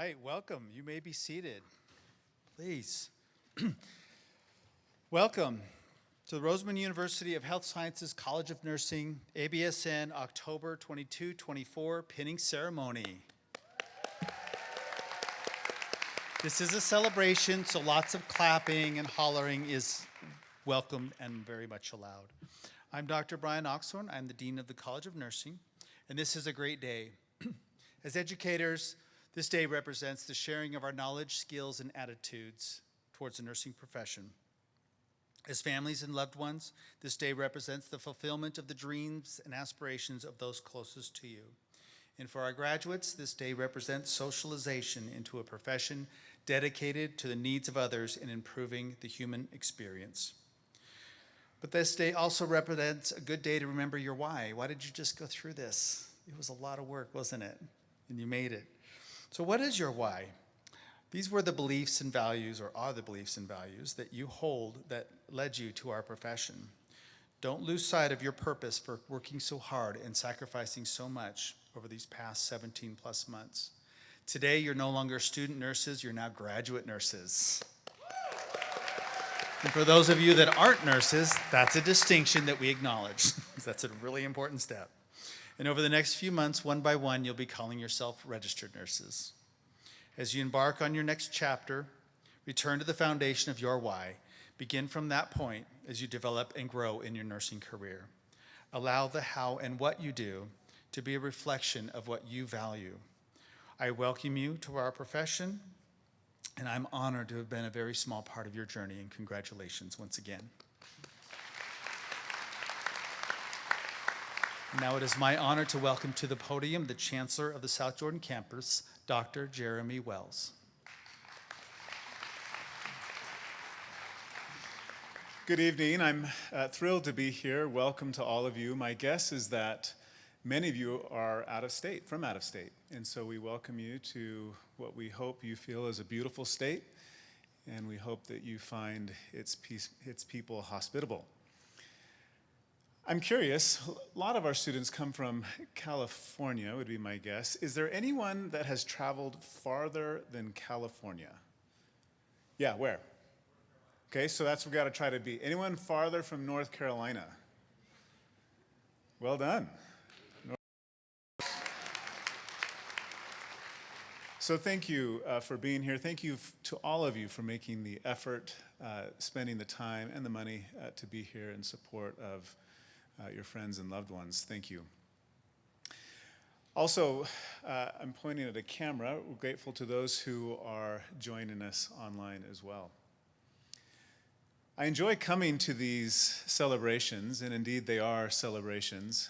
right, welcome. You may be seated, please. Welcome to the Roseman University of Health Sciences College of Nursing, ABSN October 22-24 pinning ceremony. This is a celebration, so lots of clapping and hollering is welcome and very much allowed. I'm Dr. Brian Oxhorn. I'm the Dean of the College of Nursing, and this is a great day. As educators, this day represents the sharing of our knowledge, skills, and attitudes towards the nursing profession. As families and loved ones, this day represents the fulfillment of the dreams and aspirations of those closest to you. And for our graduates, this day represents socialization into a profession dedicated to the needs of others and improving the human experience. But this day also represents a good day to remember your why. Why did you just go through this? It was a lot of work, wasn't it? And you made it. So what is your why? These were the beliefs and values, or are the beliefs and values, that you hold that led you to our profession. Don't lose sight of your purpose for working so hard and sacrificing so much over these past 17 plus months. Today, you're no longer student nurses, you're now graduate nurses. And for those of you that aren't nurses, that's a distinction that we acknowledge, because that's a really important step. And over the next few months, one by one, you'll be calling yourself registered nurses. As you embark on your next chapter, return to the foundation of your why. Begin from that point as you develop and grow in your nursing career. Allow the how and what you do to be a reflection of what you value. I welcome you to our profession, and I'm honored to have been a very small part of your journey, and congratulations once again. Now it is my honor to welcome to the podium the Chancellor of the South Jordan campus, Dr. Jeremy Wells. Good evening. I'm thrilled to be here. Welcome to all of you. My guess is that many of you are out of state, from out of state. And so we welcome you to what we hope you feel is a beautiful state, and we hope that you find its people hospitable. I'm curious, a lot of our students come from California, would be my guess. Is there anyone that has traveled farther than California? Yeah, where? Okay, so that's what we've got to try to be. Anyone farther from North Carolina? Well done. So thank you for being here. Thank you to all of you for making the effort, spending the time and the money to be here in support of your friends and loved ones. Thank you. Also, I'm pointing at a camera. We're grateful to those who are joining us online as well. I enjoy coming to these celebrations, and indeed they are celebrations,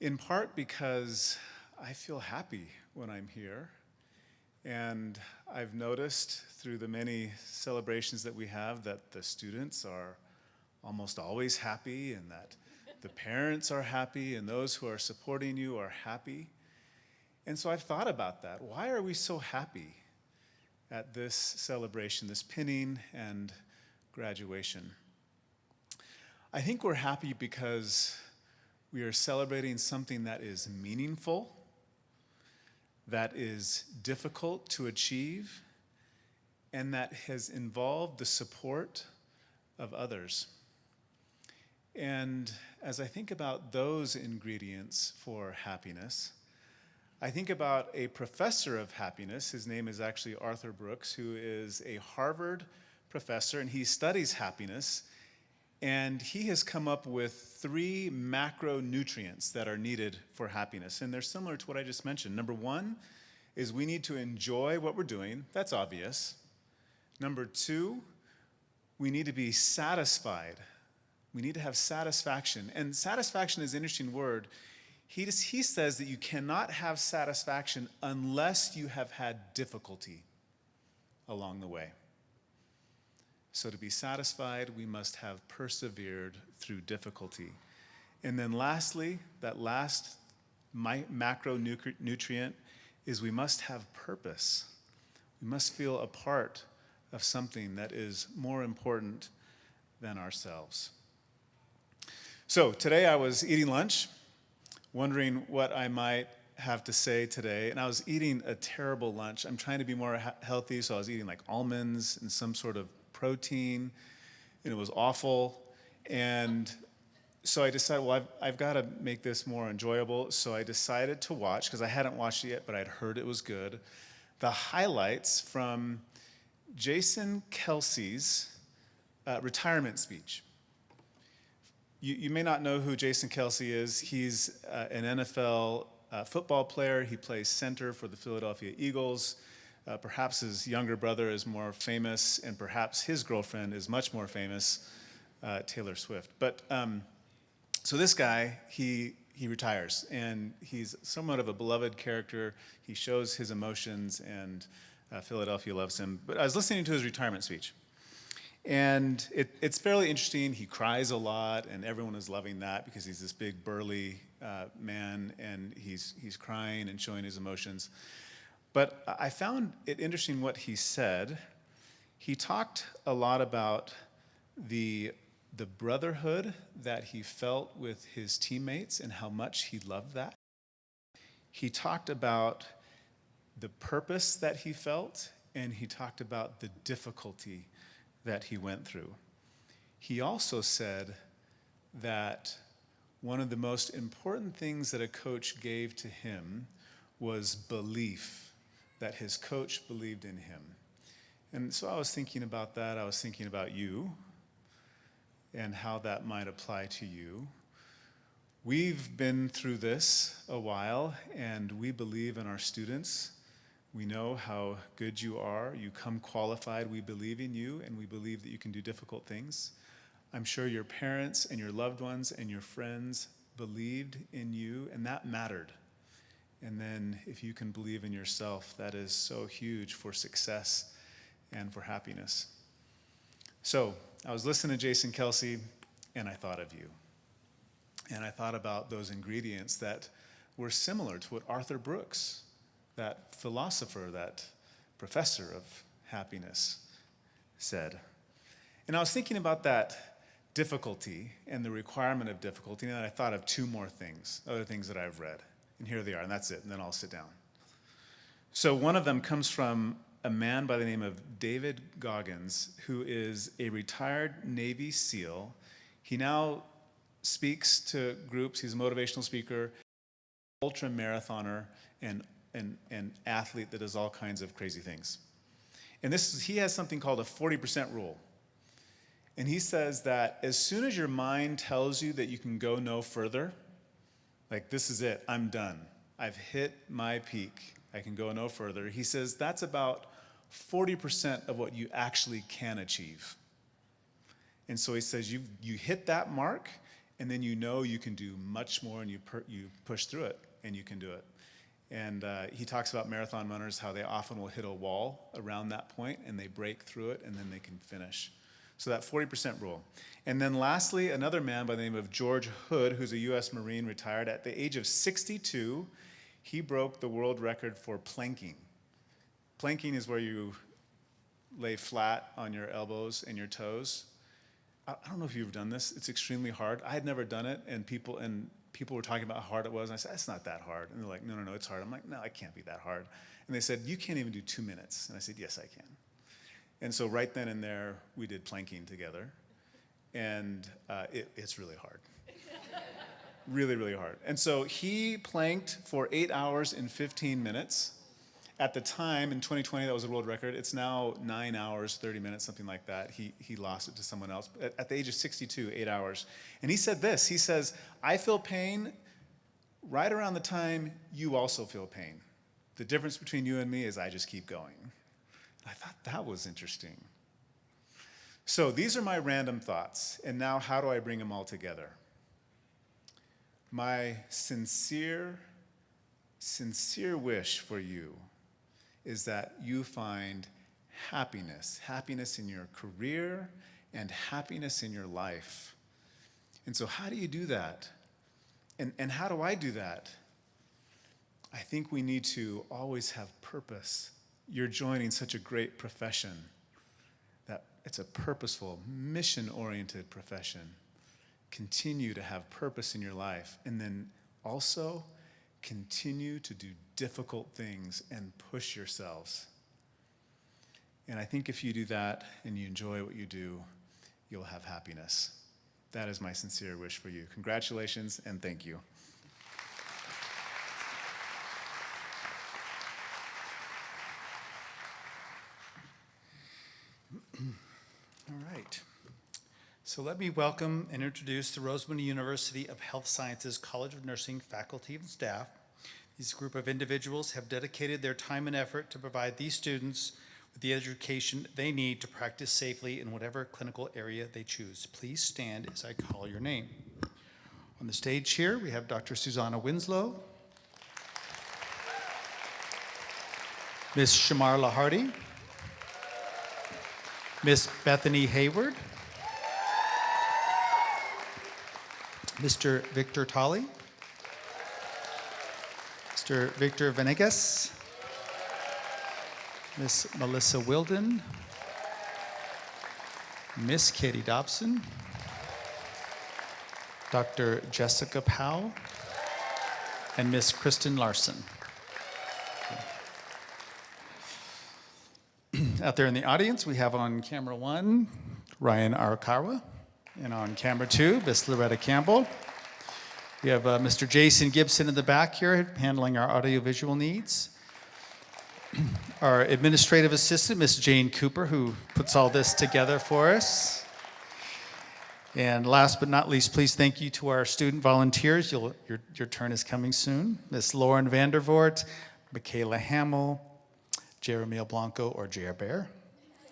in part because I feel happy when I'm here. And I've noticed through the many celebrations that we have that the students are almost always happy, and that the parents are happy, and those who are supporting you are happy. And so I've thought about that. Why are we so happy at this celebration, this pinning and graduation? I think we're happy because we are celebrating something that is meaningful, that is difficult to achieve, and that has involved the support of others. And as I think about those ingredients for happiness, I think about a professor of happiness. His name is actually Arthur Brooks, who is a Harvard professor, and he studies happiness. And he has come up with 3 macronutrients that are needed for happiness. And they're similar to what I just mentioned. Number 1 is we need to enjoy what we're doing. That's obvious. Number 2, we need to be satisfied. We need to have satisfaction. And satisfaction is an interesting word. He says that you cannot have satisfaction unless you have had difficulty along the way. So to be satisfied, we must have persevered through difficulty. And then lastly, that last macronutrient is we must have purpose. We must feel a part of something that is more important than ourselves. So today I was eating lunch, wondering what I might have to say today, and I was eating a terrible lunch. I'm trying to be more healthy, so I was eating like almonds and some sort of protein, and it was awful. And so I decided, well, I've got to make this more enjoyable. So I decided to watch, because I hadn't watched it yet, but I'd heard it was good, the highlights from Jason Kelsey's retirement speech. You may not know who Jason Kelsey is. He's an NFL football player. He plays center for the Philadelphia Eagles. Perhaps his younger brother is more famous, and perhaps his girlfriend is much more famous, Taylor Swift. But so this guy, he retires, and he's somewhat of a beloved character. He shows his emotions, and Philadelphia loves him. But I was listening to his retirement speech. And it's fairly interesting. He cries a lot, and everyone is loving that because he's this big, burly man, and he's crying and showing his emotions. But I found it interesting what he said. He talked a lot about the brotherhood that he felt with his teammates and how much he loved that. He talked about the purpose that he felt, and he talked about the difficulty that he went through. He also said that one of the most important things that a coach gave to him was belief, that his coach believed in him. And so I was thinking about that. I was thinking about you and how that might apply to you. We've been through this a while, and we believe in our students. We know how good you are. You come qualified. We believe in you, and we believe that you can do difficult things. I'm sure your parents and your loved ones and your friends believed in you, and that mattered. And then if you can believe in yourself, that is so huge for success and for happiness. So I was listening to Jason Kelsey, and I thought of you. And I thought about those ingredients that were similar to what Arthur Brooks, that philosopher, that professor of happiness, said. And I was thinking about that difficulty and the requirement of difficulty, and I thought of two more things, other things that I've read. And here they are, and that's it, and then I'll sit down. So one of them comes from a man by the name of David Goggins, who is a retired Navy SEAL. He now speaks to groups. He's a motivational speaker, ultra marathoner, and an athlete that does all kinds of crazy things. And he has something called a 40% rule. And he says that as soon as your mind tells you that you can go no further, like this is it, I'm done. I've hit my peak. I can go no further. He says that's about 40% of what you actually can achieve. And so he says you hit that mark, and then you know you can do much more, and you push through it, and you can do it. And he talks about marathon runners, how they often will hit a wall around that point, and they break through it, and then they can finish. So that 40% rule. And then lastly, another man by the name of George Hood, who's a U.S. Marine, retired. At the age of 62, he broke the world record for planking. Planking is where you lay flat on your elbows and your toes. I don't know if you've done this. It's extremely hard. I had never done it, and people were talking about how hard it was, and I said, it's not that hard. And they're like, no, it's hard. I'm like, no, it can't be that hard. And they said, you can't even do 2 minutes. And I said, yes, I can. And so right then and there, we did planking together. And it's really hard. Really, really hard. And so he planked for 8 hours and 15 minutes. At the time, in 2020, that was a world record. It's now 9 hours, 30 minutes, something like that. He lost it to someone else. At the age of 62, 8 hours. And he said this. He says, I feel pain right around the time you also feel pain. The difference between you and me is I just keep going. I thought that was interesting. So these are my random thoughts. And now how do I bring them all together? My sincere wish for you is that you find happiness in your career and happiness in your life. And so how do you do that? And how do I do that? I think we need to always have purpose. You're joining such a great profession that it's a purposeful, mission-oriented profession. Continue to have purpose in your life, and then also continue to do difficult things and push yourselves. And I think if you do that and you enjoy what you do, you'll have happiness. That is my sincere wish for you. Congratulations and thank you. All right. So let me welcome and introduce the Roseman University of Health Sciences College of Nursing faculty and staff. This group of individuals have dedicated their time and effort to provide these students with the education they need to practice safely in whatever clinical area they choose. Please stand as I call your name. On the stage here, we have Dr. Susanna Winslow, Ms. Shamar Lahardy, Ms. Bethany Hayward, Mr. Victor Tolley, Mr. Victor Venegas, Ms. Melissa Wilden, Ms. Katie Dobson, Dr. Jessica Powell, and Ms. Kristen Larson. Out there in the audience, we have on camera 1, Ryan Arakawa, and on camera 2, Ms. Loretta Campbell. We have Mr. Jason Gibson in the back here handling our audiovisual needs. Our administrative assistant, Ms. Jane Cooper, who puts all this together for us. And last but not least, please thank you to our student volunteers. Your turn is coming soon. Ms. Lauren Vandervoort, Michaela Hamill, Jeremy Blanco or J.R. Bear,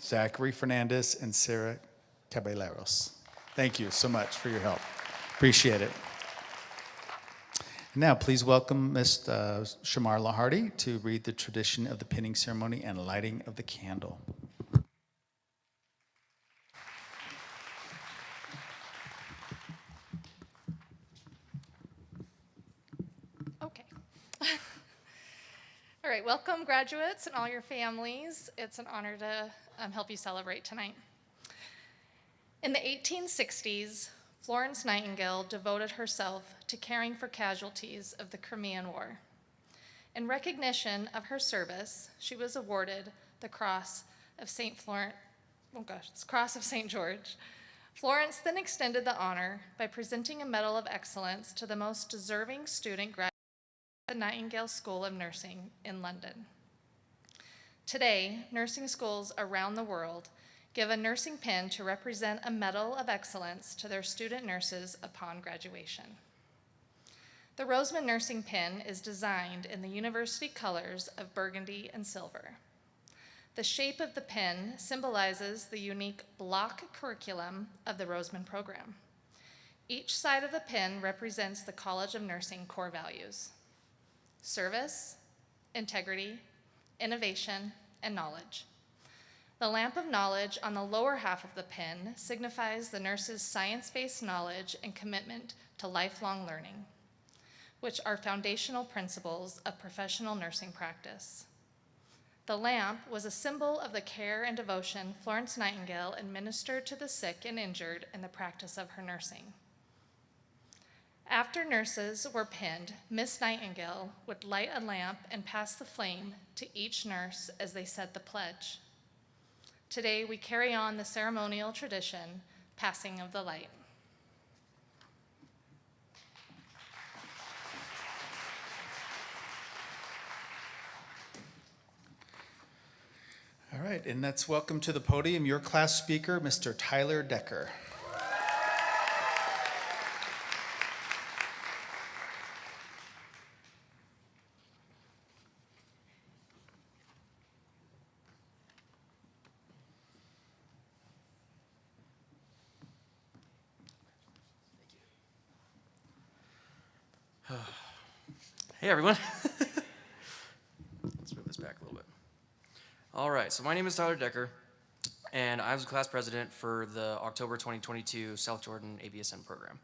Zachary Fernandez, and Sarah Caballeros. Thank you so much for your help. Appreciate it. Now, please welcome Ms. Shamar Lahardy to read the tradition of the pinning ceremony and lighting of the candle. Okay. All right, welcome graduates and all your families. It's an honor to help you celebrate tonight. In the 1860s, Florence Nightingale devoted herself to caring for casualties of the Crimean War. In recognition of her service, she was awarded the Cross of St. George. Florence then extended the honor by presenting a Medal of Excellence to the most deserving student graduate at the Nightingale School of Nursing in London. Today, nursing schools around the world give a nursing pin to represent a Medal of Excellence to their student nurses upon graduation. The Roseman nursing pin is designed in the university colors of burgundy and silver. The shape of the pin symbolizes the unique block curriculum of the Roseman program. Each side of the pin represents the College of Nursing core values: service, integrity, innovation, and knowledge. The lamp of knowledge on the lower half of the pin signifies the nurse's science-based knowledge and commitment to lifelong learning, which are foundational principles of professional nursing practice. The lamp was a symbol of the care and devotion Florence Nightingale administered to the sick and injured in the practice of her nursing. After nurses were pinned, Miss Nightingale would light a lamp and pass the flame to each nurse as they said the pledge. Today, we carry on the ceremonial tradition, passing of the light. All right, and let's welcome to the podium your class speaker, Mr. Tyler Decker. Hey everyone. Let's move this back a little bit. All right, so my name is Tyler Decker, and I was the class president for the October 2022 South Jordan ABSN program.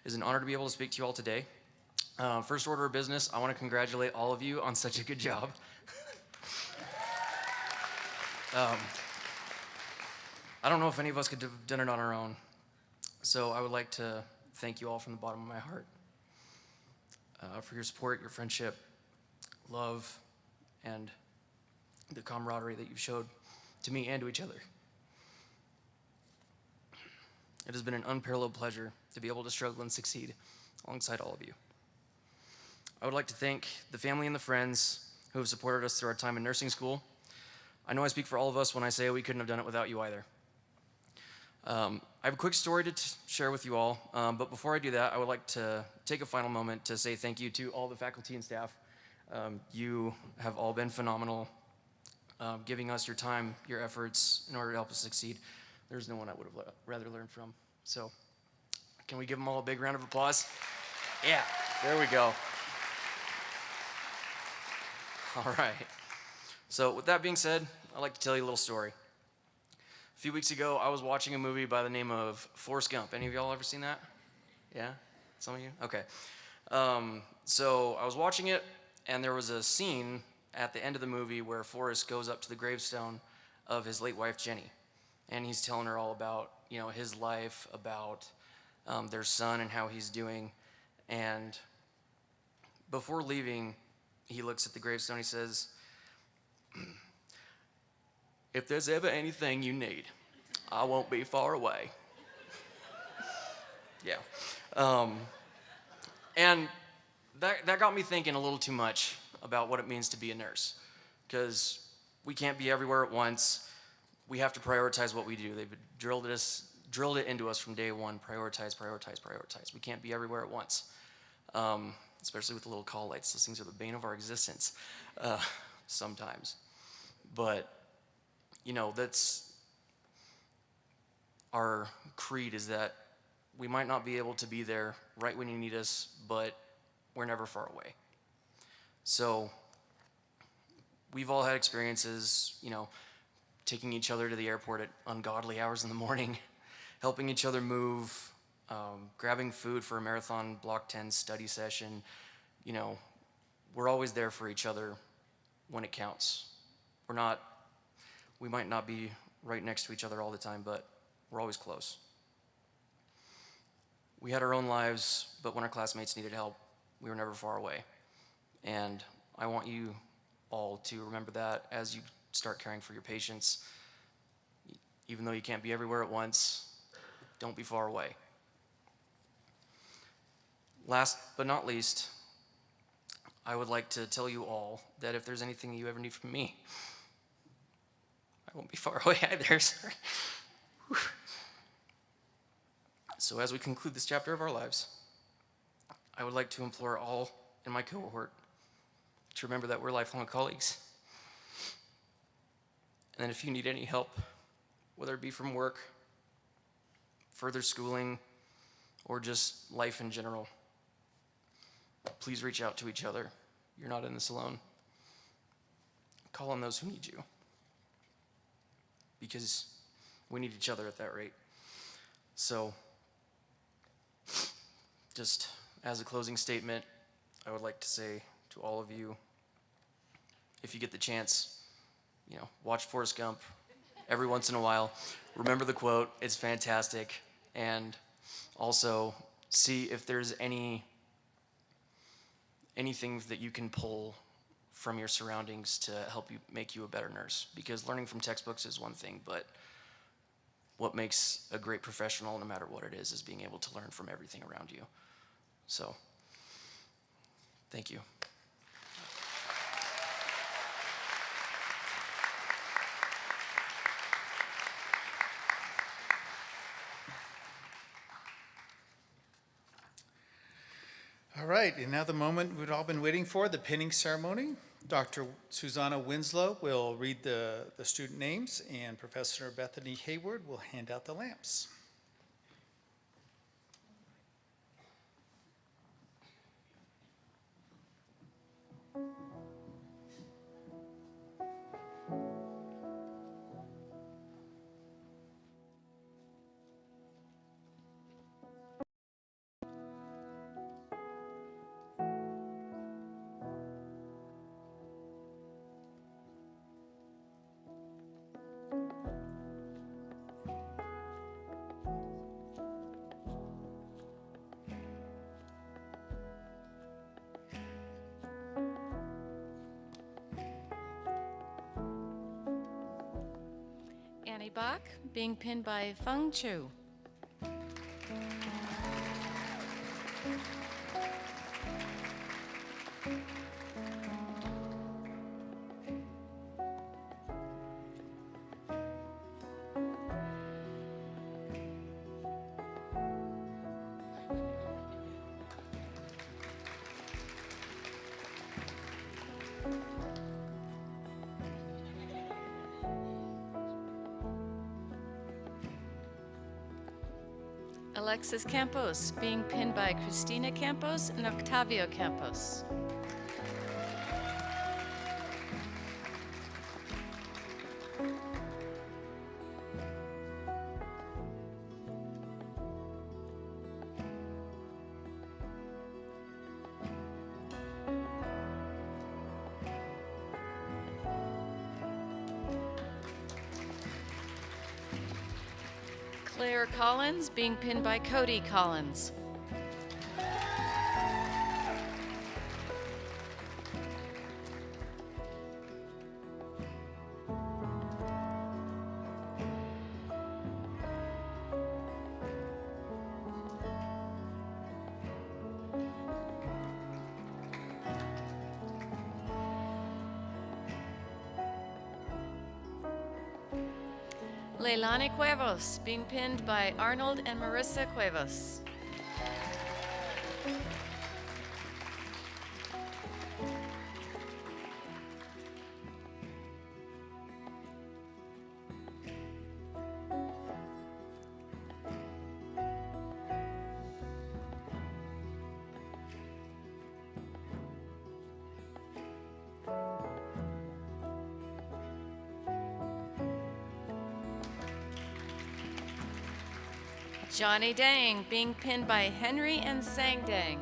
It is an honor to be able to speak to you all today. First order of business, I want to congratulate all of you on such a good job. I don't know if any of us could have done it on our own, so I would like to thank you all from the bottom of my heart. for your support, your friendship, love, and the camaraderie that you've showed to me and to each other. It has been an unparalleled pleasure to be able to struggle and succeed alongside all of you. I would like to thank the family and the friends who have supported us through our time in nursing school. I know I speak for all of us when I say we couldn't have done it without you either. I have a quick story to share with you all, but before I do that, I would like to take a final moment to say thank you to all the faculty and staff. You have all been phenomenal, giving us your time, your efforts in order to help us succeed. There's no one I would have rather learned from. So can we give them all a big round of applause? Yeah, there we go. All right. So with that being said, I'd like to tell you a little story. A few weeks ago, I was watching a movie by the name of Forrest Gump. Any of y'all ever seen that? Yeah? Some of you? Okay. So I was watching it, and there was a scene at the end of the movie where Forrest goes up to the gravestone of his late wife, Jenny. And he's telling her all about, his life, about their son and how he's doing. And before leaving, he looks at the gravestone, he says, "If there's ever anything you need, I won't be far away." Yeah. And that got me thinking a little too much about what it means to be a nurse, because we can't be everywhere at once. We have to prioritize what we do. They've drilled it into us from day one. Prioritize, prioritize, prioritize. We can't be everywhere at once, especially with the little call lights. Those things are the bane of our existence sometimes. But, that's our creed, is that we might not be able to be there right when you need us, but we're never far away. So we've all had experiences, taking each other to the airport at ungodly hours in the morning, helping each other move, grabbing food for a marathon Block 10 study session. We're always there for each other when it counts. We might not be right next to each other all the time, but we're always close. We had our own lives, but when our classmates needed help, we were never far away. And I want you all to remember that as you start caring for your patients. Even though you can't be everywhere at once, don't be far away. Last but not least, I would like to tell you all that if there's anything you ever need from me, I won't be far away either. Sorry. So as we conclude this chapter of our lives, I would like to implore all in my cohort to remember that we're lifelong colleagues. And if you need any help, whether it be from work, further schooling, or just life in general, please reach out to each other. You're not in this alone. Call on those who need you, because we need each other at that rate. So, just as a closing statement, I would like to say to all of you, if you get the chance, watch Forrest Gump every once in a while. Remember the quote, it's fantastic. And also see if there's anything that you can pull from your surroundings to help you make you a better nurse. Because learning from textbooks is one thing, but what makes a great professional, no matter what it is being able to learn from everything around you. So, thank you. All right, and now the moment we've all been waiting for, the pinning ceremony. Dr. Susanna Winslow will read the student names, and Professor Bethany Hayward will hand out the lamps. Annie Bach, being pinned by Feng Chu. Alexis Campos, being pinned by Cristina Campos and Octavio Campos. Claire Collins, being pinned by Cody Collins. Leilani Cuevas, being pinned by Arnold and Marissa Cuevas. Johnny Dang, being pinned by Henry and Sang Dang.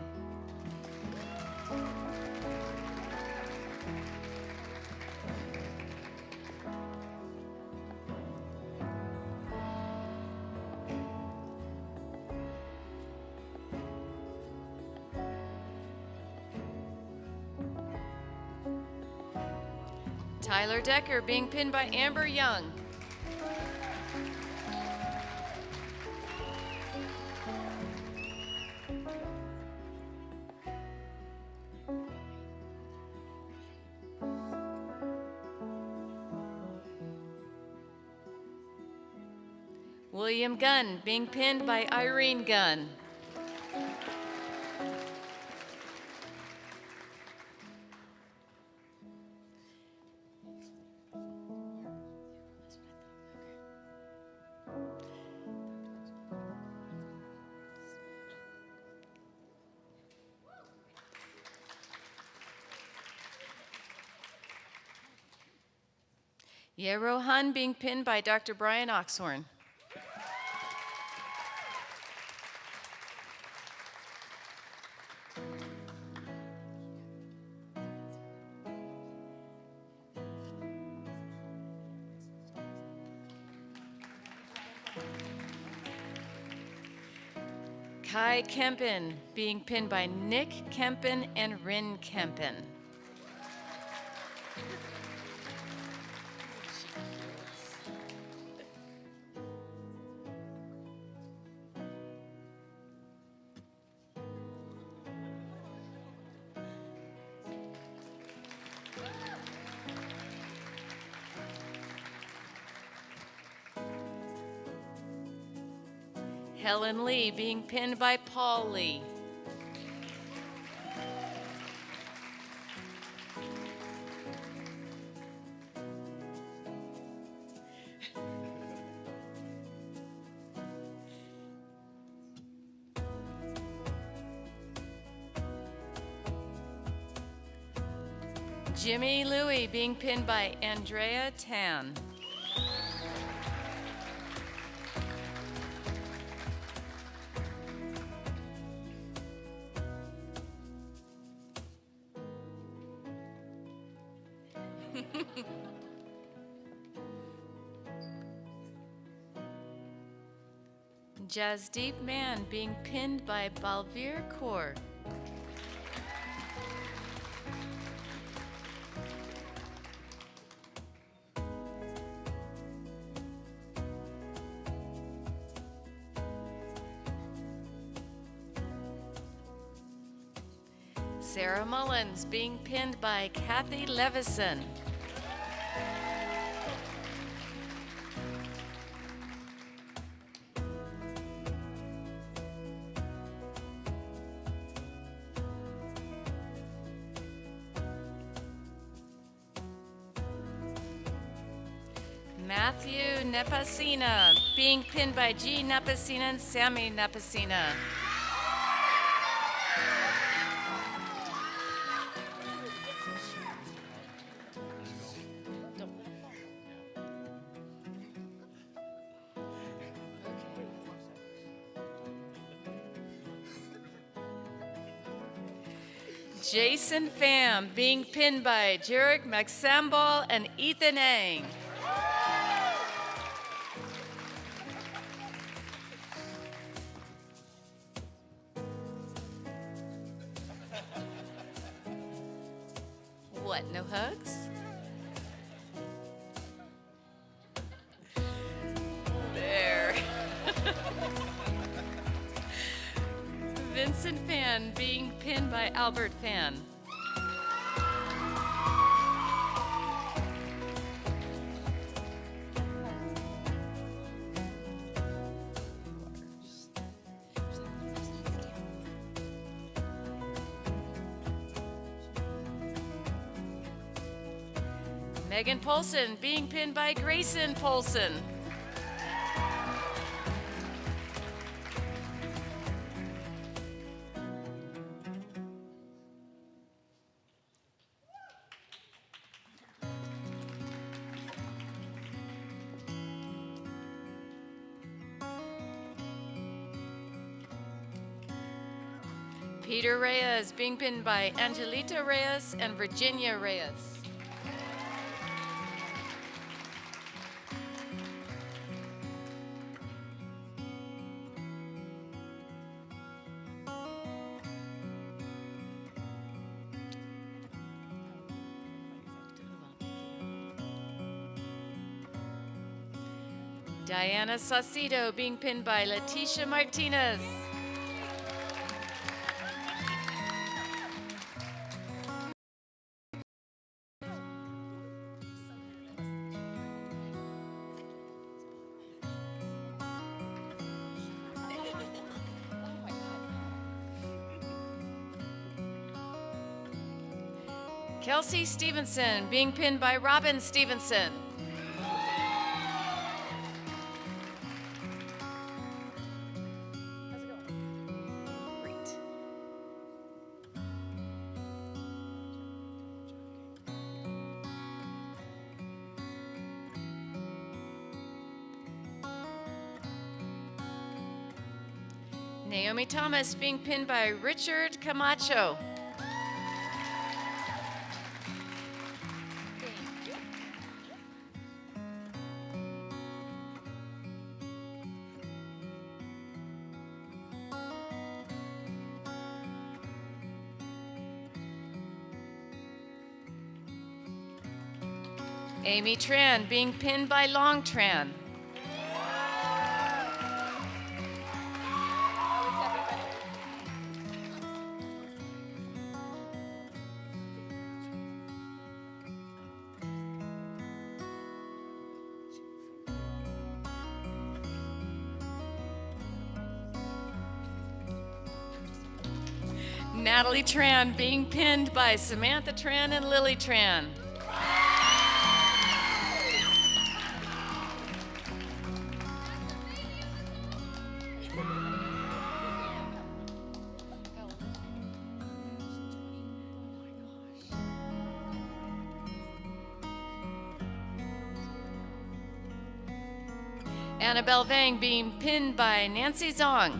Tyler Decker, being pinned by Amber Young. William Gunn, being pinned by Irene Gunn. Yero Hun, being pinned by Dr. Brian Oxhorn. Kai Kempen, being pinned by Nick Kempen and Rin Kempen. Helen Lee, being pinned by Paul Lee. Jimmy Louie, being pinned by Andrea Tan. Jasdeep Man, being pinned by Balveer Kaur. Sarah Mullins being pinned by Kathy Levison. Matthew Nepasina being pinned by G. Nepasina and Sammy Nepasina. Jason Pham being pinned by Jarek Maxambal and Ethan Ang. What, no hugs? There. Vincent Fan being pinned by Albert Fan. Megan Polson being pinned by Grayson Polson. Peter Reyes being pinned by Angelita Reyes and Virginia Reyes. Diana Saucedo being pinned by Leticia Martinez. Kelsey Stevenson being pinned by Robin Stevenson. Great. Naomi Thomas being pinned by Richard Camacho. Amy Tran being pinned by Long Tran. Natalie Tran being pinned by Samantha Tran and Lily Tran. Annabelle Vang being pinned by Nancy Zong.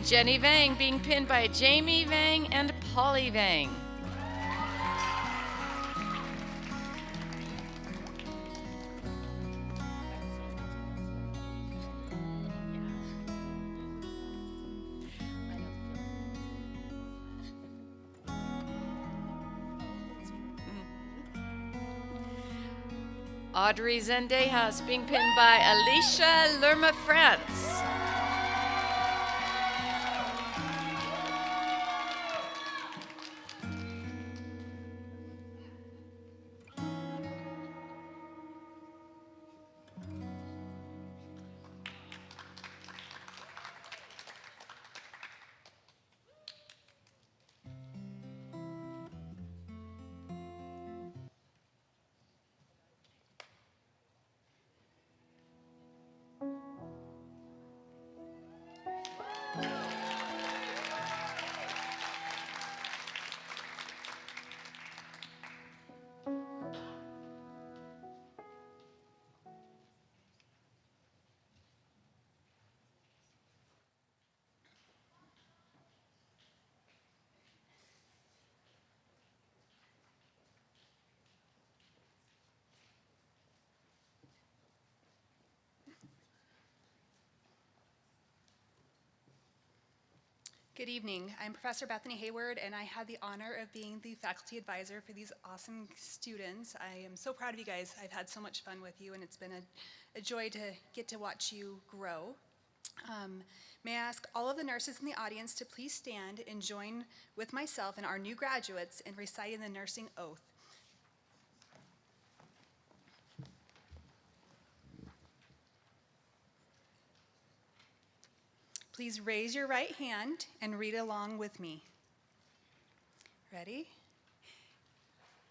Jenny Vang being pinned by Jamie Vang and Polly Vang. Audrey Zendejas, being pinned by Alicia Lerma France. Good evening. I'm Professor Bethany Hayward, and I had the honor of being the faculty advisor for these awesome students. I am so proud of you guys. I've had so much fun with you, and it's been a joy to get to watch you grow. May I ask all of the nurses in the audience to please stand and join with myself and our new graduates in reciting the nursing oath. Please raise your right hand and read along with me. Ready?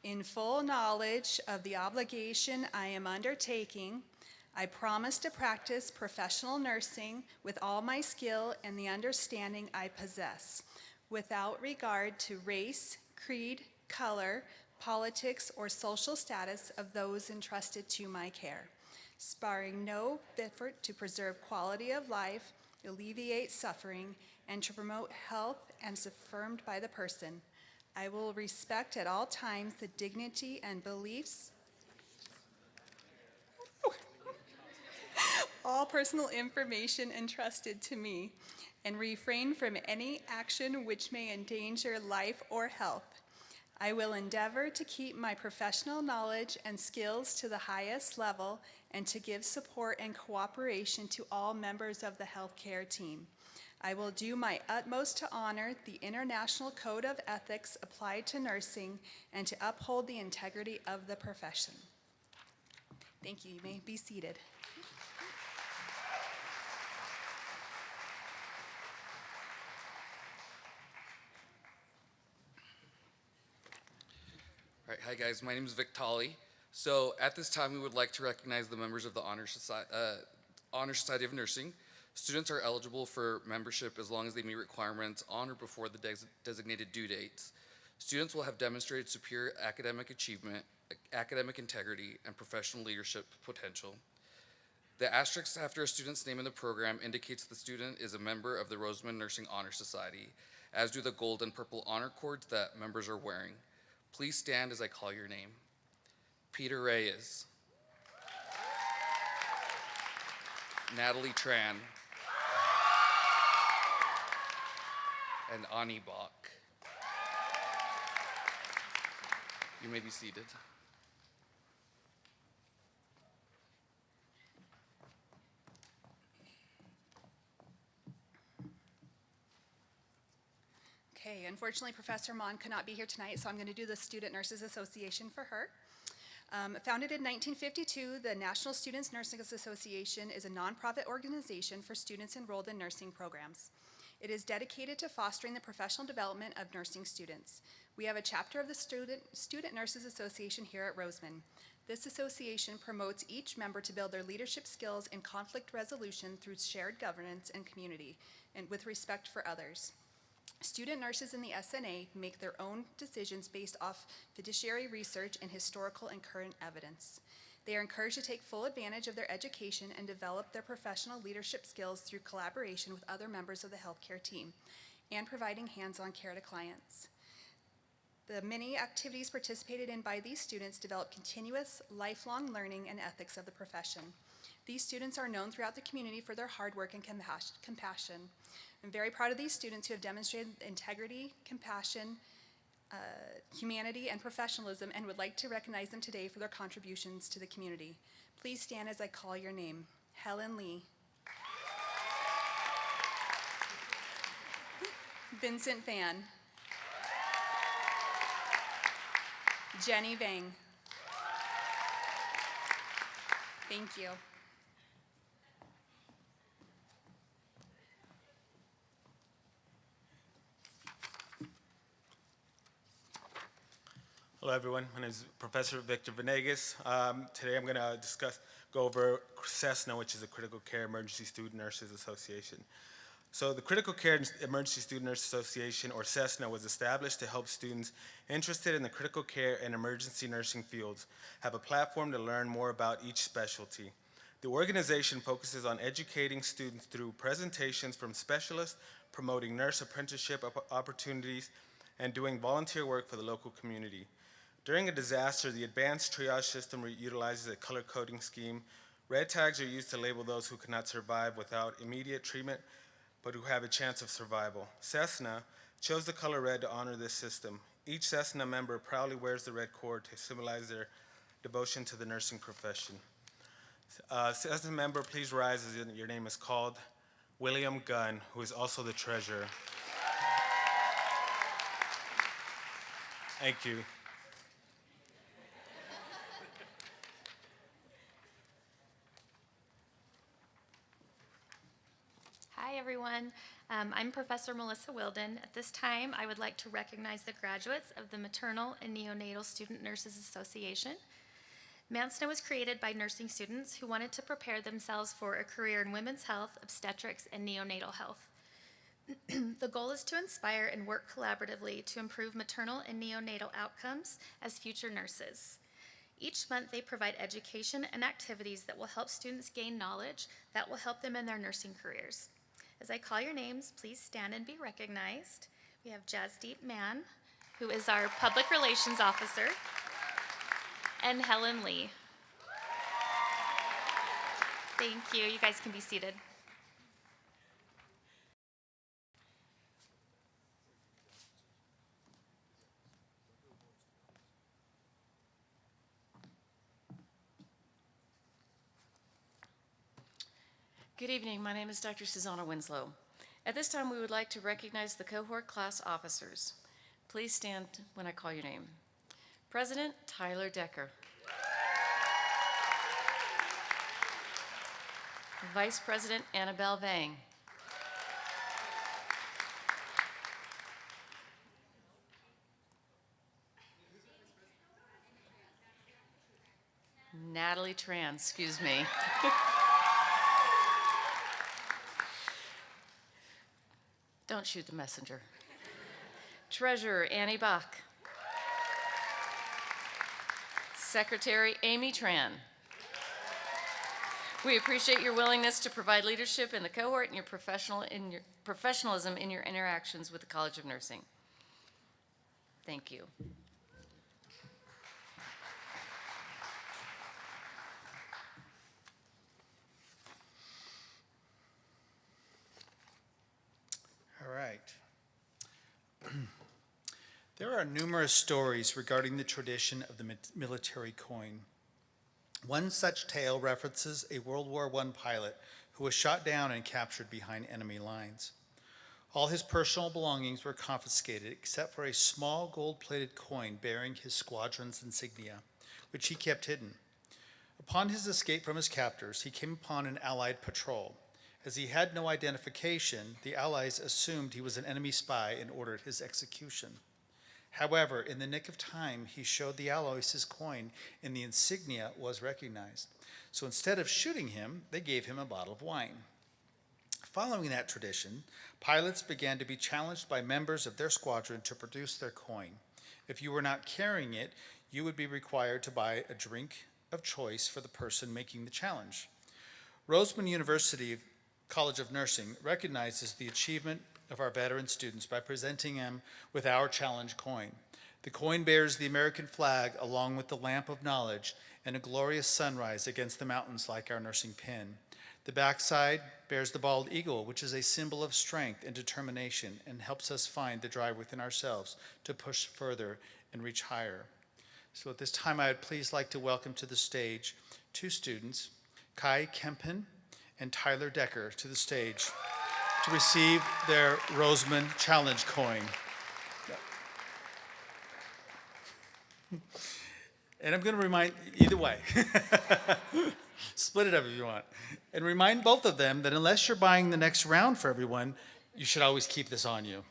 In full knowledge of the obligation I am undertaking, I promise to practice professional nursing with all my skill and the understanding I possess, without regard to race, creed, color, politics, or social status of those entrusted to my care, sparing no effort to preserve quality of life, alleviate suffering, and to promote health as affirmed by the person. I will respect at all times the dignity and beliefs, all personal information entrusted to me, and refrain from any action which may endanger life or health. I will endeavor to keep my professional knowledge and skills to the highest level and to give support and cooperation to all members of the healthcare team. I will do my utmost to honor the International Code of Ethics applied to nursing and to uphold the integrity of the profession. Thank you. You may be seated. All right, hi guys, my name is Vic Tolley. So at this time, we would like to recognize the members of the Honor Society of Nursing. Students are eligible for membership as long as they meet requirements on or before the designated due dates. Students will have demonstrated superior academic achievement, academic integrity, and professional leadership potential. The asterisk after a student's name in the program indicates the student is a member of the Roseman Nursing Honor Society, as do the gold and purple honor cords that members are wearing. Please stand as I call your name. Peter Reyes. Natalie Tran. And Ani Bach. You may be seated. Okay, unfortunately, Professor Mon could not be here tonight, so I'm going to do the Student Nurses Association for her. Founded in 1952, the National Students Nursing Association is a nonprofit organization for students enrolled in nursing programs. It is dedicated to fostering the professional development of nursing students. We have a chapter of the Student Nurses Association here at Roseman. This association promotes each member to build their leadership skills in conflict resolution through shared governance and community, and with respect for others. Student nurses in the SNA make their own decisions based off fiduciary research and historical and current evidence. They are encouraged to take full advantage of their education and develop their professional leadership skills through collaboration with other members of the healthcare team and providing hands-on care to clients. The many activities participated in by these students develop continuous, lifelong learning and ethics of the profession. These students are known throughout the community for their hard work and compassion. I'm very proud of these students who have demonstrated integrity, compassion, humanity, and professionalism, and would like to recognize them today for their contributions to the community. Please stand as I call your name. Helen Lee. Vincent Van. Jenny Vang. Thank you. Hello, everyone. My name is Professor Victor Venegas. Today I'm going to go over CESNA, which is a Critical Care Emergency Student Nurses Association. So the Critical Care Emergency Student Nurse Association, or CESNA, was established to help students interested in the critical care and emergency nursing fields have a platform to learn more about each specialty. The organization focuses on educating students through presentations from specialists, promoting nurse apprenticeship opportunities, and doing volunteer work for the local community. During a disaster, the advanced triage system utilizes a color coding scheme. Red tags are used to label those who cannot survive without immediate treatment, but who have a chance of survival. CESNA chose the color red to honor this system. Each CESNA member proudly wears the red cord to symbolize their devotion to the nursing profession. CESNA member, please rise as your name is called. William Gunn, who is also the treasurer. Thank you. Hi, everyone. I'm Professor Melissa Wilden. At this time, I would like to recognize the graduates of the Maternal and Neonatal Student Nurses Association. MANSNA was created by nursing students who wanted to prepare themselves for a career in women's health, obstetrics, and neonatal health. The goal is to inspire and work collaboratively to improve maternal and neonatal outcomes as future nurses. Each month, they provide education and activities that will help students gain knowledge that will help them in their nursing careers. As I call your names, please stand and be recognized. We have Jasdeep Mann, who is our Public Relations Officer, and Helen Lee. Thank you. You guys can be seated. Good evening. My name is Dr. Susanna Winslow. At this time, we would like to recognize the cohort class officers. Please stand when I call your name. President Tyler Decker. Vice President Annabelle Vang. Natalie Tran, excuse me. Don't shoot the messenger. Treasurer Annie Bach. Secretary Amy Tran. We appreciate your willingness to provide leadership in the cohort and your professionalism in your interactions with the College of Nursing. Thank you. All right. There are numerous stories regarding the tradition of the military coin. One such tale references a World War I pilot who was shot down and captured behind enemy lines. All his personal belongings were confiscated except for a small gold-plated coin bearing his squadron's insignia, which he kept hidden. Upon his escape from his captors, he came upon an Allied patrol. As he had no identification, the Allies assumed he was an enemy spy and ordered his execution. However, in the nick of time, he showed the Allies his coin, and the insignia was recognized. So instead of shooting him, they gave him a bottle of wine. Following that tradition, pilots began to be challenged by members of their squadron to produce their coin. If you were not carrying it, you would be required to buy a drink of choice for the person making the challenge. Roseman University College of Nursing recognizes the achievement of our veteran students by presenting them with our challenge coin. The coin bears the American flag along with the lamp of knowledge and a glorious sunrise against the mountains like our nursing pin. The backside bears the bald eagle, which is a symbol of strength and determination and helps us find the drive within ourselves to push further and reach higher. So at this time, I would please like to welcome to the stage two students, Kai Kempen and Tyler Decker, to the stage to receive their Roseman Challenge coin. And I'm going to remind, either way, split it up if you want. And remind both of them that unless you're buying the next round for everyone, you should always keep this on you.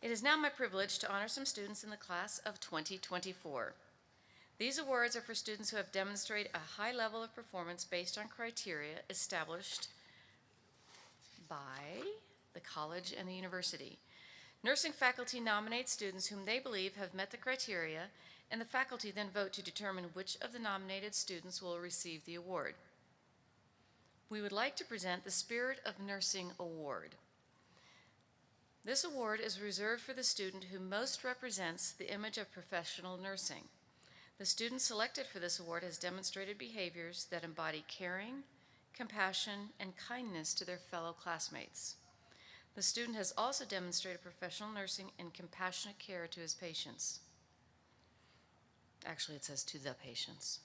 It is now my privilege to honor some students in the class of 2024. These awards are for students who have demonstrated a high level of performance based on criteria established by the college and the university. Nursing faculty nominate students whom they believe have met the criteria, and the faculty then vote to determine which of the nominated students will receive the award. We would like to present the Spirit of Nursing Award. This award is reserved for the student who most represents the image of professional nursing. The student selected for this award has demonstrated behaviors that embody caring, compassion, and kindness to their fellow classmates. The student has also demonstrated professional nursing and compassionate care to his patients. Actually, it says to the patients.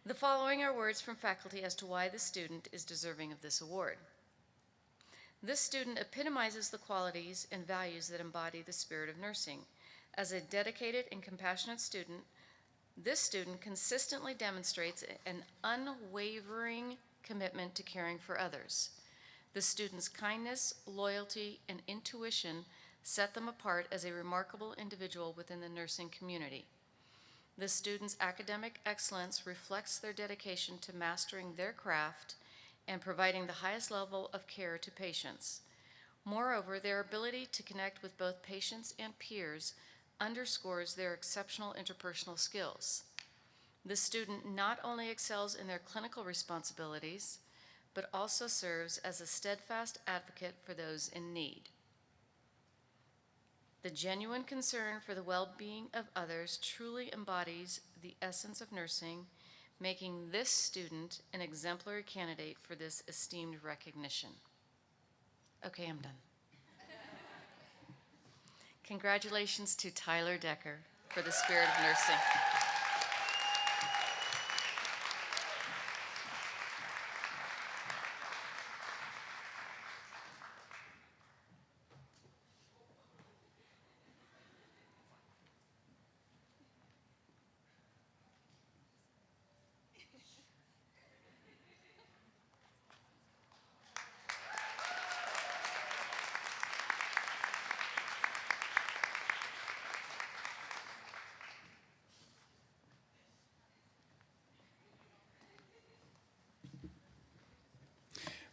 The following are words from faculty as to why the student is deserving of this award. This student epitomizes the qualities and values that embody the spirit of nursing. As a dedicated and compassionate student, this student consistently demonstrates an unwavering commitment to caring for others. The student's kindness, loyalty, and intuition set them apart as a remarkable individual within the nursing community. The student's academic excellence reflects their dedication to mastering their craft and providing the highest level of care to patients. Moreover, their ability to connect with both patients and peers underscores their exceptional interpersonal skills. The student not only excels in their clinical responsibilities, but also serves as a steadfast advocate for those in need. The genuine concern for the well-being of others truly embodies the essence of nursing, making this student an exemplary candidate for this esteemed recognition. Okay, I'm done. Congratulations to Tyler Decker for the Spirit of Nursing.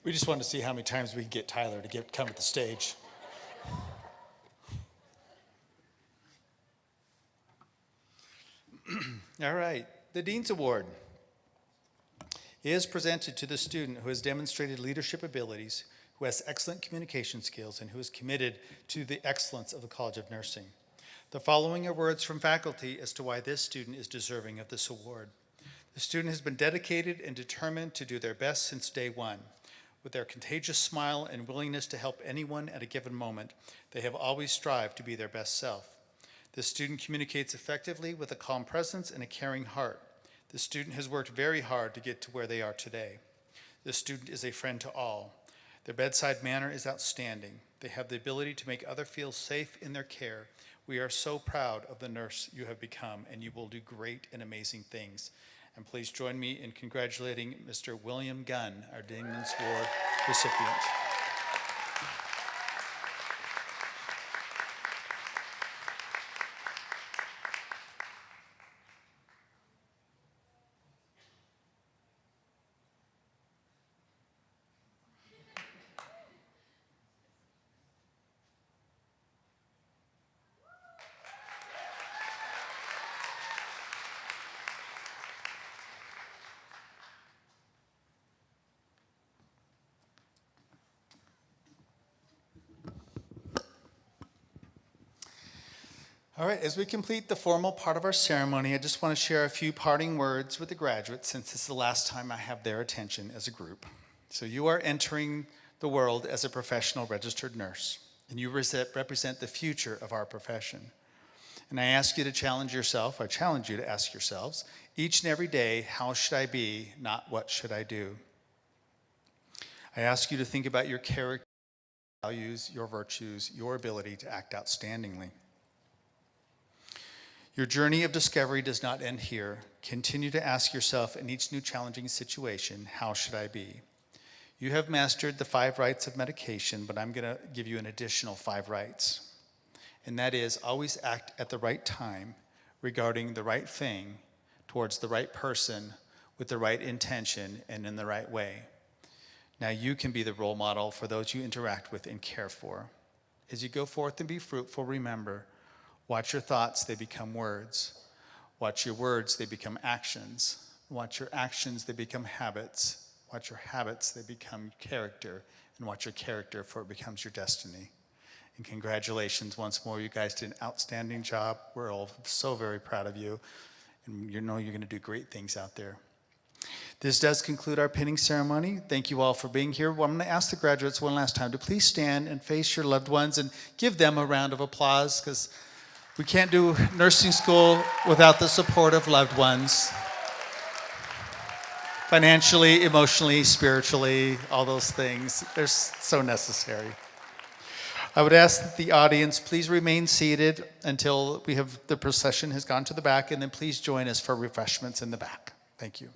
We just wanted to see how many times we can get Tyler to come to the stage. All right, the Dean's Award is presented to the student who has demonstrated leadership abilities, who has excellent communication skills, and who is committed to the excellence of the College of Nursing. The following are words from faculty as to why this student is deserving of this award. The student has been dedicated and determined to do their best since day one. With their contagious smile and willingness to help anyone at a given moment, they have always strived to be their best self. The student communicates effectively with a calm presence and a caring heart. The student has worked very hard to get to where they are today. The student is a friend to all. Their bedside manner is outstanding. They have the ability to make others feel safe in their care. We are so proud of the nurse you have become, and you will do great and amazing things. And please join me in congratulating Mr. William Gunn, our Dingman's Award recipient. All right, as we complete the formal part of our ceremony, I just want to share a few parting words with the graduates since this is the last time I have their attention as a group. So you are entering the world as a professional registered nurse, and you represent the future of our profession. And I ask you to challenge yourself, I challenge you to ask yourselves, each and every day, how should I be, not what should I do? I ask you to think about your character, values, your virtues, your ability to act outstandingly. Your journey of discovery does not end here. Continue to ask yourself in each new challenging situation, how should I be? You have mastered the 5 rights of medication, but I'm going to give you an additional 5 rights. And that is, always act at the right time regarding the right thing towards the right person with the right intention and in the right way. Now you can be the role model for those you interact with and care for. As you go forth and be fruitful, remember, watch your thoughts, they become words. Watch your words, they become actions. Watch your actions, they become habits. Watch your habits, they become character. And watch your character, for it becomes your destiny. And congratulations once more. You guys did an outstanding job. We're all so very proud of you. And you know you're going to do great things out there. This does conclude our pinning ceremony. Thank you all for being here. Well, I'm going to ask the graduates one last time to please stand and face your loved ones and give them a round of applause, because we can't do nursing school without the support of loved ones. Financially, emotionally, spiritually, all those things, they're so necessary. I would ask that the audience please remain seated until the procession has gone to the back, and then please join us for refreshments in the back. Thank you.